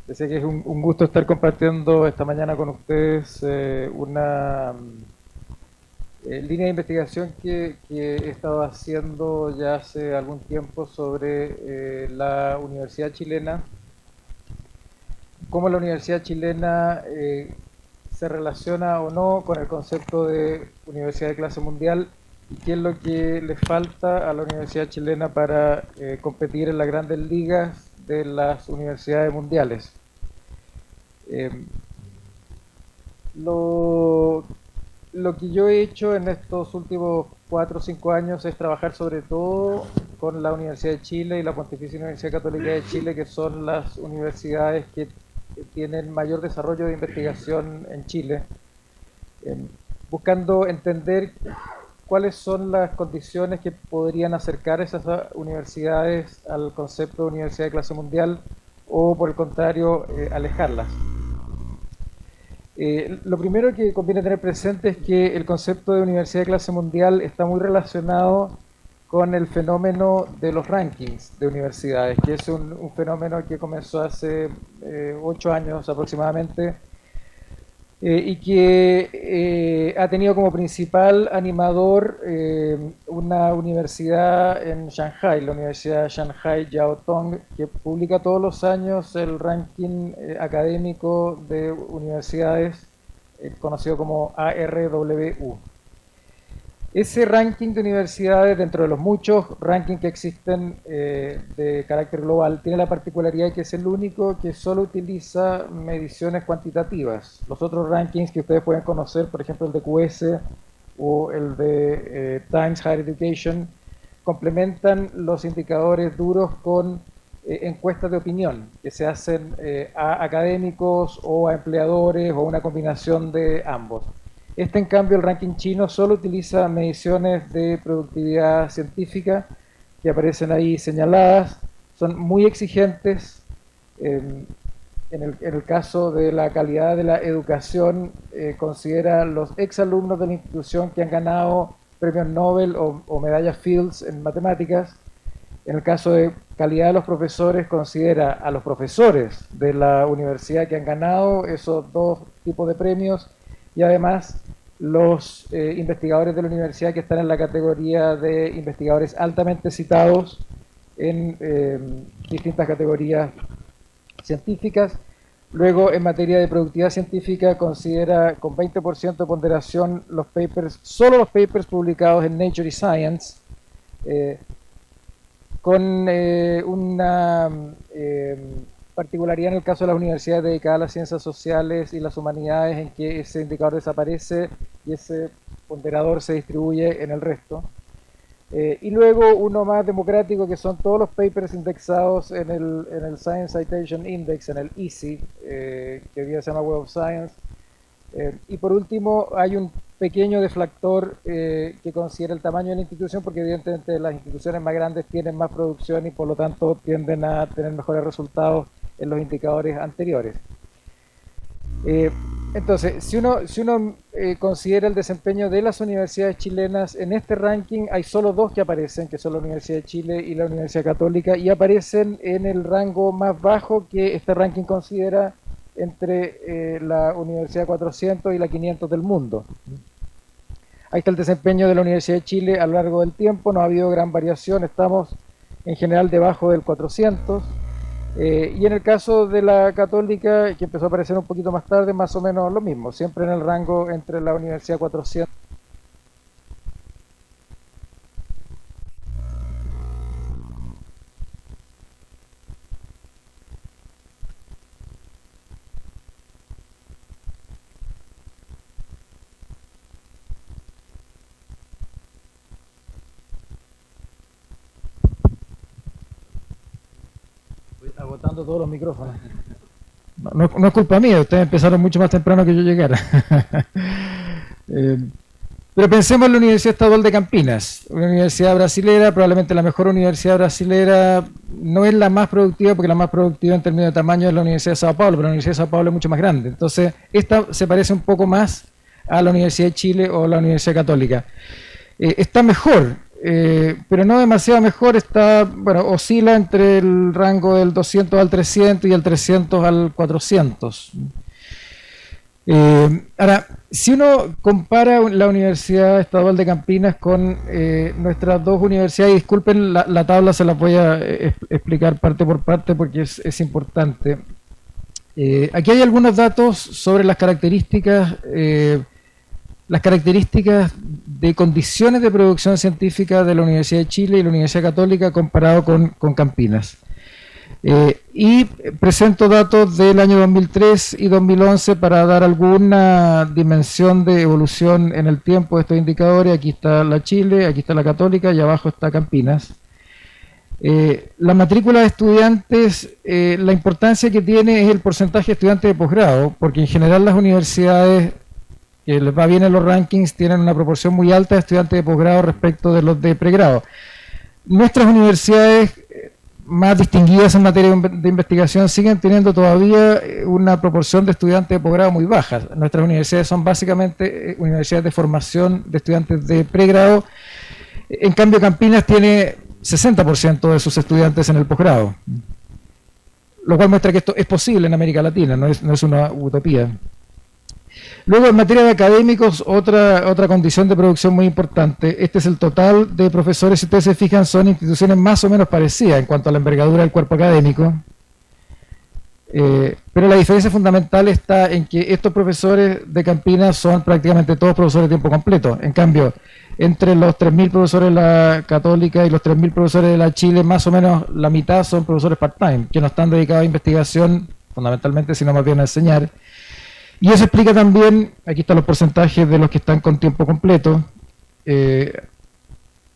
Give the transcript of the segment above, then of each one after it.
Decía que es un gusto estar compartiendo esta mañana con ustedes una línea de investigación que he estado haciendo ya hace algún tiempo sobre la Universidad Chilena, cómo la Universidad Chilena se relaciona o no con el concepto de universidad de clase mundial y qué es lo que le falta a la Universidad Chilena para competir en las grandes ligas de las universidades mundiales. Eh, lo, lo que yo he hecho en estos últimos 4 o 5 años es trabajar sobre todo con la Universidad de Chile y la Pontificia Universidad Católica de Chile, que son las universidades que tienen mayor desarrollo de investigación en Chile, buscando entender cuáles son las condiciones que podrían acercar esas universidades al concepto de universidad de clase mundial o, por el contrario, alejarlas. Lo primero que conviene tener presente es que el concepto de universidad de clase mundial está muy relacionado con el fenómeno de los rankings de universidades, que es un fenómeno que comenzó hace 8 años aproximadamente y que ha tenido como principal animador una universidad en Shanghai, la Universidad Shanghai Jiao Tong, que publica todos los años el ranking académico de universidades conocido como ARWU. Ese ranking de universidades, dentro de los muchos rankings que existen de carácter global, tiene la particularidad de que es el único que solo utiliza mediciones cuantitativas. Los otros rankings que ustedes pueden conocer, por ejemplo el de QS o el de Times Higher Education, complementan los indicadores duros con encuestas de opinión que se hacen a académicos o a empleadores o una combinación de ambos. En cambio, el ranking chino solo utiliza mediciones de productividad científica que aparecen ahí señaladas, son muy exigentes. En el caso de la calidad de la educación, considera los exalumnos de la institución que han ganado premios Nobel o medallas Fields en matemáticas. En el caso de calidad de los profesores, considera a los profesores de la universidad que han ganado esos dos tipos de premios y además los investigadores de la universidad que están en la categoría de investigadores altamente citados en distintas categorías científicas. Luego, en materia de productividad científica, considera con 20% de ponderación los papers, solo los papers publicados en Nature y Science, con una particularidad en el caso de las universidades dedicadas a las ciencias sociales y las humanidades, en que ese indicador desaparece y ese ponderador se distribuye en el resto. Y luego uno más democrático, que son todos los papers indexados en el Science Citation Index, en el EASY, que hoy día se llama Web of Science. Y por último hay un pequeño deflactor que considera el tamaño de la institución, porque evidentemente las instituciones más grandes tienen más producción y por lo tanto tienden a tener mejores resultados en los indicadores anteriores. Entonces, si uno considera el desempeño de las universidades chilenas en este ranking, hay solo dos que aparecen, que son la Universidad de Chile y la Universidad Católica, y aparecen en el rango más bajo que este ranking considera entre la Universidad 400 y la 500 del mundo. Ahí está el desempeño de la Universidad de Chile a lo largo del tiempo, no ha habido gran variación, estamos en general debajo del 400. Y en el caso de la Católica, que empezó a aparecer un poquito más tarde, más o menos lo mismo, siempre en el rango entre la Universidad 400. Agotando todos los micrófonos. No es culpa mía, ustedes empezaron mucho más temprano que yo llegara. Pero pensemos en la Universidad Estadual de Campinas, una universidad brasilera, probablemente la mejor universidad brasilera, no es la más productiva, porque la más productiva en términos de tamaño es la Universidad de Sao Paulo, pero la Universidad de Sao Paulo es mucho más grande. Entonces, esta se parece un poco más a la Universidad de Chile o la Universidad Católica. Está mejor pero no demasiado mejor, está, bueno, oscila entre el rango del 200 al 300 y el 300 al 400. Ahora, si uno compara la Universidad Estadual de Campinas con nuestras dos universidades, y disculpen, la tabla se la voy a explicar parte por parte porque es importante. Aquí hay algunos datos sobre las características de condiciones de producción científica de la Universidad de Chile y la Universidad Católica comparado con Campinas. Y presento datos del año 2003 y 2011 para dar alguna dimensión de evolución en el tiempo de estos indicadores. Aquí está la Chile, aquí está la Católica y abajo está Campinas. La matrícula de estudiantes, la importancia que tiene es el porcentaje de estudiantes de posgrado, porque en general las universidades que les va bien en los rankings tienen una proporción muy alta de estudiantes de posgrado respecto de los de pregrado. Nuestras universidades más distinguidas en materia de investigación siguen teniendo todavía una proporción de estudiantes de posgrado muy baja. Nuestras universidades son básicamente universidades de formación de estudiantes de pregrado. En cambio, Campinas tiene 60% de sus estudiantes en el posgrado, lo cual muestra que esto es posible en América Latina, no es una utopía. Luego, en materia de académicos, otra condición de producción muy importante. Este es el total de profesores. Si ustedes se fijan, son instituciones más o menos parecidas en cuanto a la envergadura del cuerpo académico. Pero la diferencia fundamental está en que estos profesores de Campinas son prácticamente todos profesores de tiempo completo. En cambio, entre los 3.000 profesores de la Católica y los 3.000 profesores de la Chile, más o menos la mitad son profesores part-time, que no están dedicados a investigación fundamentalmente, sino más bien a enseñar. Y eso explica también, aquí están los porcentajes de los que están con tiempo completo,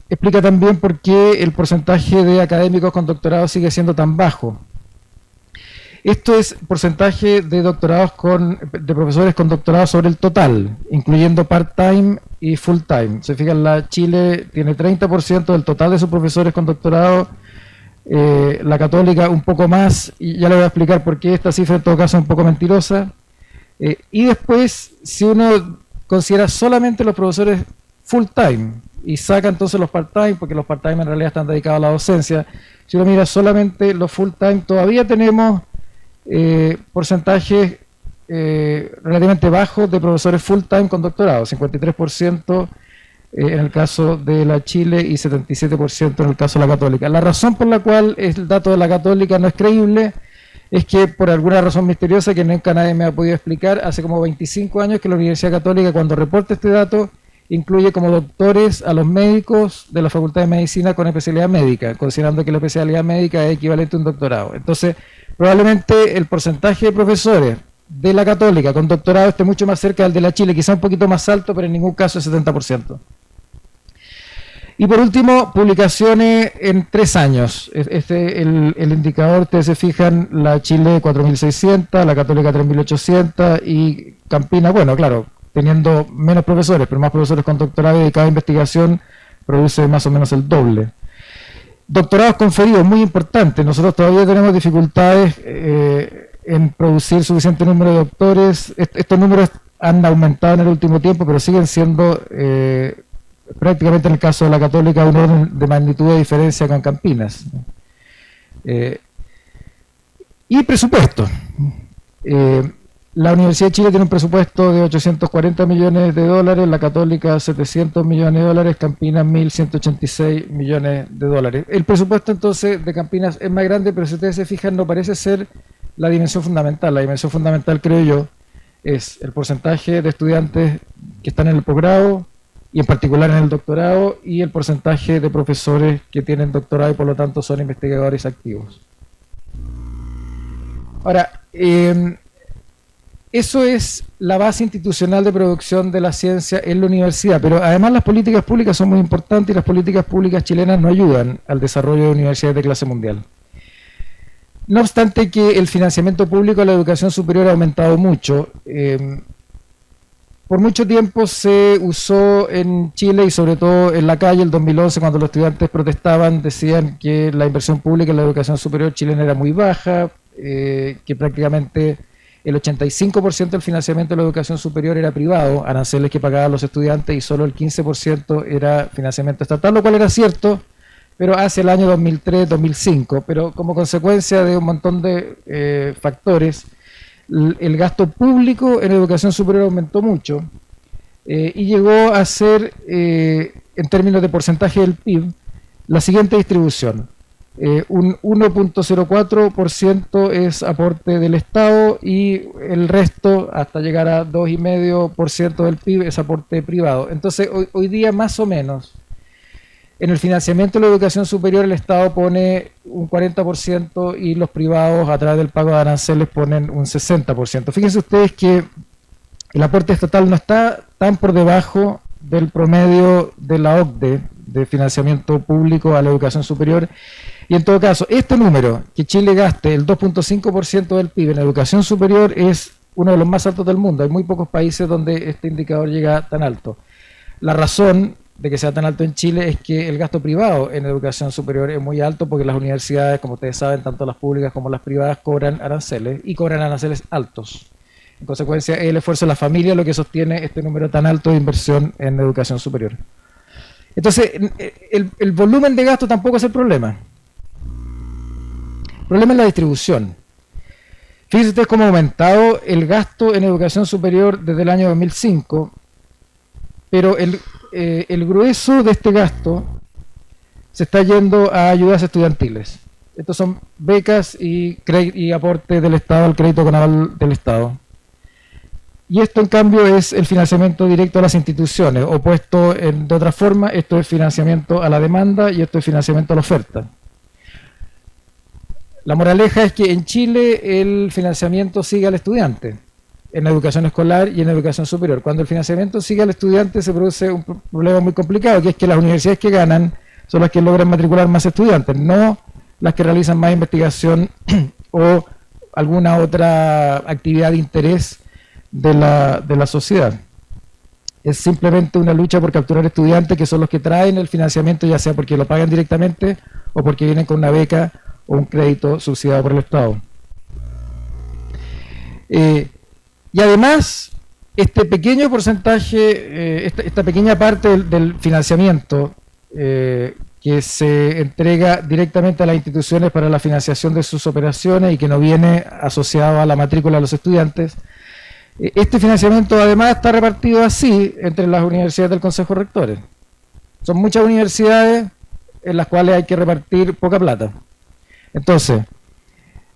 explica también por qué el porcentaje de académicos con doctorado sigue siendo tan bajo. Esto es porcentaje de doctorados de profesores con doctorado sobre el total, incluyendo part-time y full-time. Se fijan, la Chile tiene 30% del total de sus profesores con doctorado, la Católica un poco más, y ya le voy a explicar por qué esta cifra en todo caso es un poco mentirosa. Y después, si uno considera solamente los profesores full-time y saca entonces los part-time, porque los part-time en realidad están dedicados a la docencia, si uno mira solamente los full-time, todavía tenemos porcentajes relativamente bajos de profesores full-time con doctorado, 53% en el caso de la Chile y 77% en el caso de la Católica. La razón por la cual el dato de la Católica no es creíble es que por alguna razón misteriosa que nunca nadie me ha podido explicar, hace como 25 años que la Universidad Católica, cuando reporta este dato, incluye como doctores a los médicos de la Facultad de Medicina con especialidad médica, considerando que la especialidad médica es equivalente a un doctorado. Entonces, probablemente el porcentaje de profesores de la Católica con doctorado esté mucho más cerca del de la Chile, quizá un poquito más alto, pero en ningún caso es 70%. Y por último, publicaciones en 3 años. El indicador, ustedes se fijan, la Chile 4.600, la Católica 3.800 y Campinas, bueno, claro, teniendo menos profesores, pero más profesores con doctorado dedicados a investigación, produce más o menos el doble. Doctorados conferidos, muy importante. Nosotros todavía tenemos dificultades en producir suficiente número de doctores. Estos números han aumentado en el último tiempo, pero siguen siendo prácticamente en el caso de la Católica un orden de magnitud de diferencia con Campinas. Y presupuesto. La Universidad de Chile tiene un presupuesto de 840 millones de dólares, la Católica 700 millones de dólares, Campinas 1.186 millones de dólares. El presupuesto entonces de Campinas es más grande, pero si ustedes se fijan no parece ser la dimensión fundamental. La dimensión fundamental, creo yo, es el porcentaje de estudiantes que están en el posgrado y en particular en el doctorado, y el porcentaje de profesores que tienen doctorado y por lo tanto son investigadores activos. Ahora, eso es la base institucional de producción de la ciencia en la universidad, pero además las políticas públicas son muy importantes y las políticas públicas chilenas no ayudan al desarrollo de universidades de clase mundial. No obstante que el financiamiento público a la educación superior ha aumentado mucho, por mucho tiempo se usó en Chile y sobre todo en la calle, el 2011, cuando los estudiantes protestaban, decían que la inversión pública en la educación superior chilena era muy baja, que prácticamente el 85% del financiamiento de la educación superior era privado, aranceles que pagaban los estudiantes, y solo el 15% era financiamiento estatal, lo cual era cierto, pero hacia el año 2003-2005. Pero como consecuencia de un montón de factores, el gasto público en educación superior aumentó mucho, y llegó a ser, en términos de porcentaje del PIB, la siguiente distribución. Un 1.04% es aporte del Estado, y el resto, hasta llegar a 2,5% del PIB, es aporte privado. Entonces, hoy día, más o menos, en el financiamiento de la educación superior, el Estado pone un 40% y los privados, a través del pago de aranceles, ponen un 60%. Fíjense ustedes que el aporte estatal no está tan por debajo del promedio de la OCDE de financiamiento público a la educación superior. Y en todo caso, este número, que Chile gaste el 2.5% del PIB en educación superior, es uno de los más altos del mundo. Hay muy pocos países donde este indicador llega tan alto. La razón de que sea tan alto en Chile es que el gasto privado en educación superior es muy alto, porque las universidades, como ustedes saben, tanto las públicas como las privadas, cobran aranceles, y cobran aranceles altos. En consecuencia, es el esfuerzo de la familia lo que sostiene este número tan alto de inversión en educación superior. Entonces, el volumen de gasto tampoco es el problema. El problema es la distribución. Fíjense ustedes cómo ha aumentado el gasto en educación superior desde el año 2005, pero el grueso de este gasto se está yendo a ayudas estudiantiles. Estos son becas y aporte del Estado al crédito con aval del Estado. Y esto, en cambio, es el financiamiento directo a las instituciones, o puesto de otra forma, esto es financiamiento a la demanda y esto es financiamiento a la oferta. La moraleja es que en Chile el financiamiento sigue al estudiante, en la educación escolar y en la educación superior. Cuando el financiamiento sigue al estudiante, se produce un problema muy complicado, que es que las universidades que ganan son las que logran matricular más estudiantes, no las que realizan más investigación o alguna otra actividad de interés de la sociedad. Es simplemente una lucha por capturar estudiantes, que son los que traen el financiamiento, ya sea porque lo pagan directamente o porque vienen con una beca o un crédito subsidiado por el Estado. Y además, este pequeño porcentaje, esta pequeña parte del financiamiento que se entrega directamente a las instituciones para la financiación de sus operaciones y que no viene asociado a la matrícula de los estudiantes, este financiamiento además está repartido así entre las universidades del Consejo de Rectores. Son muchas universidades en las cuales hay que repartir poca plata. Entonces,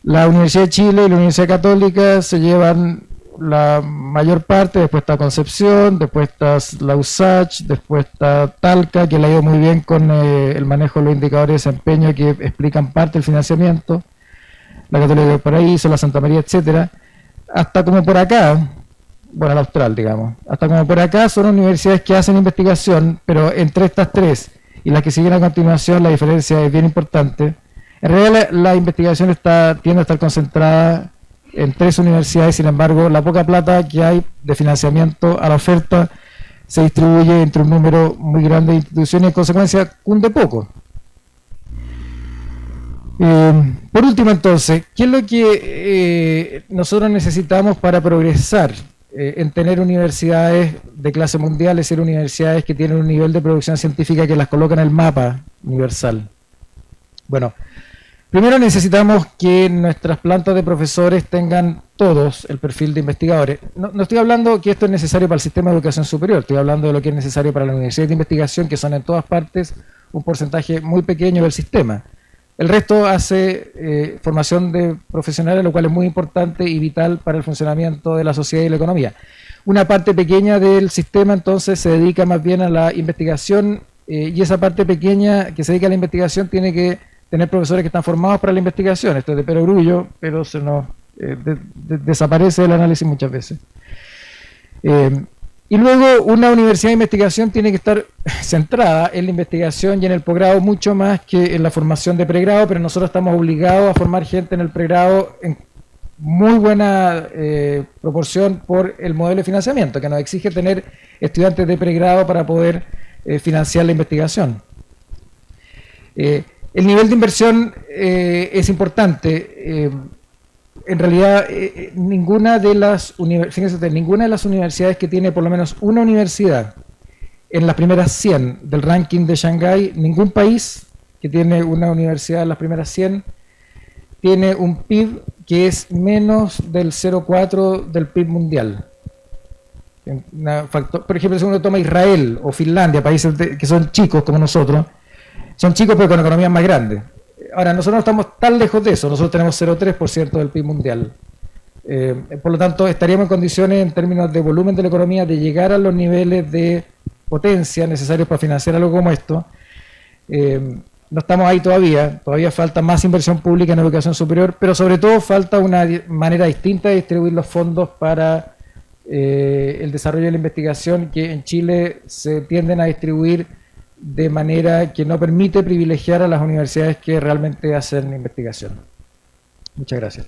la Universidad de Chile y la Universidad Católica se llevan la mayor parte, después está Concepción, después está la USACH, después está Talca, que le ha ido muy bien con el manejo de los indicadores de desempeño que explican parte del financiamiento, la Católica del Paraíso, la Santa María, etcétera. Hasta como por acá, bueno, la Austral, digamos, hasta como por acá son universidades que hacen investigación, pero entre estas tres y las que siguen a continuación la diferencia es bien importante. En realidad la investigación tiende a estar concentrada en tres universidades, sin embargo, la poca plata que hay de financiamiento a la oferta se distribuye entre un número muy grande de instituciones y en consecuencia cunde poco. Por último, entonces, ¿qué es lo que nosotros necesitamos para progresar en tener universidades de clase mundial, es decir, universidades que tienen un nivel de producción científica que las coloca en el mapa universal? Bueno, primero necesitamos que nuestras plantas de profesores tengan todos el perfil de investigadores. No estoy hablando que esto es necesario para el sistema de educación superior, estoy hablando de lo que es necesario para las universidades de investigación, que son en todas partes un porcentaje muy pequeño del sistema. El resto hace formación de profesionales, lo cual es muy importante y vital para el funcionamiento de la sociedad y la economía. Una parte pequeña del sistema entonces se dedica más bien a la investigación, y esa parte pequeña que se dedica a la investigación tiene que tener profesores que están formados para la investigación. Esto es de perogrullo, pero se nos desaparece del análisis muchas veces. Y luego una universidad de investigación tiene que estar centrada en la investigación y en el posgrado mucho más que en la formación de pregrado, pero nosotros estamos obligados a formar gente en el pregrado en muy buena proporción por el modelo de financiamiento, que nos exige tener estudiantes de pregrado para poder financiar la investigación. El nivel de inversión es importante. en realidad fíjense, ninguna de las universidades que tiene por lo menos una universidad en las primeras 100 del ranking de Shanghái, ningún país que tiene una universidad en las primeras 100 tiene un PIB que es menos del 0,4 del PIB mundial. Por ejemplo, si uno toma Israel o Finlandia, países que son chicos como nosotros, son chicos pero con economías más grandes. Ahora, nosotros no estamos tan lejos de eso, nosotros tenemos 0,3% del PIB mundial. Por lo tanto, estaríamos en condiciones, en términos de volumen de la economía, de llegar a los niveles de potencia necesarios para financiar algo como esto. No estamos ahí todavía falta más inversión pública en educación superior, pero sobre todo falta una manera distinta de distribuir los fondos para el desarrollo de la investigación, que en Chile se tienden a distribuir de manera que no permite privilegiar a las universidades que realmente hacen investigación. Muchas gracias.